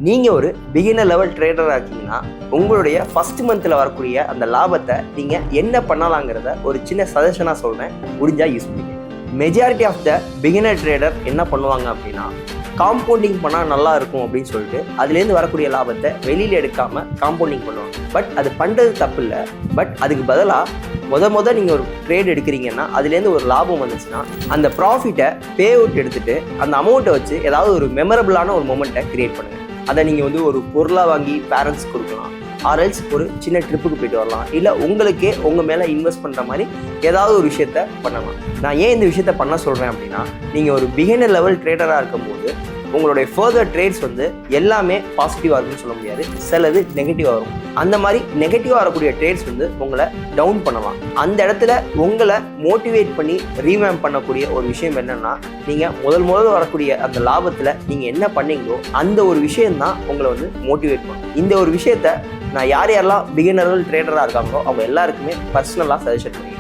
நீங்கள் ஒரு beginner level ட்ரேடராக இருக்கீங்கன்னா உங்களுடைய ஃபர்ஸ்ட் மந்தில் வரக்கூடிய அந்த லாபத்தை நீங்கள் என்ன பண்ணலாங்கிறத ஒரு சின்ன சஜஷனாக சொல்கிறேன், முடிஞ்சால் யூஸ் பண்ணிக்க. Majority of the beginner trader என்ன பண்ணுவாங்க அப்படின்னா, காம்பவுண்டிங் பண்ணால் நல்லா இருக்கும் அப்படின்னு சொல்லிட்டு அதுலேருந்து வரக்கூடிய லாபத்தை வெளியில் எடுக்காமல் காம்பவுண்டிங் பண்ணுவாங்க. பட் அது பண்ணுறது தப்பு இல்லை. பட் அதுக்கு பதிலாக நீங்கள் ஒரு ட்ரேட் எடுக்கிறீங்கன்னா அதுலேருந்து ஒரு லாபம் வந்துச்சுன்னா அந்த ப்ராஃபிட்டை பே அவுட் எடுத்துகிட்டு அந்த அமௌண்ட்டை வச்சு ஏதாவது ஒரு மெமரபிளான ஒரு மொமெண்ட்டை க்ரியேட் பண்ணுங்கள். அதை நீங்கள் ஒரு பொருளாக வாங்கி பேரண்ட்ஸ் கொடுக்கலாம், ஆர்எல்ஸ் ஒரு சின்ன ட்ரிப்புக்கு போயிட்டு வரலாம், இல்லை உங்களுக்கே உங்கள் மேலே இன்வெஸ்ட் பண்ணுற மாதிரி ஏதாவது ஒரு விஷயத்த பண்ணலாம். நான் ஏன் இந்த விஷயத்த பண்ண சொல்கிறேன் அப்படின்னா, நீங்கள் ஒரு பிகினர் லெவல் ட்ரேடராக இருக்கும்போது உங்களுடைய ஃபர்தர் ட்ரேட்ஸ் எல்லாமே பாசிட்டிவாக இருக்குன்னு சொல்ல முடியாது, சிலது நெகட்டிவாக வரும். அந்த மாதிரி நெகட்டிவாக வரக்கூடிய ட்ரேட்ஸ் உங்களை டவுன் பண்ணலாம். அந்த இடத்துல உங்களை மோட்டிவேட் பண்ணி ரீவேம்ப் பண்ணக்கூடிய ஒரு விஷயம் என்னென்னா, நீங்கள் முதல் வரக்கூடிய அந்த லாபத்தில் நீங்கள் என்ன பண்ணீங்களோ அந்த ஒரு விஷயந்தான் உங்களை மோட்டிவேட் பண்ணும். இந்த ஒரு விஷயத்த நான் யாரெல்லாம் பிகினர் லெவல் ட்ரேடராக இருக்காங்களோ அவங்க எல்லாருக்குமே பர்சனலாக சஜஷன் பண்ணுவேன்.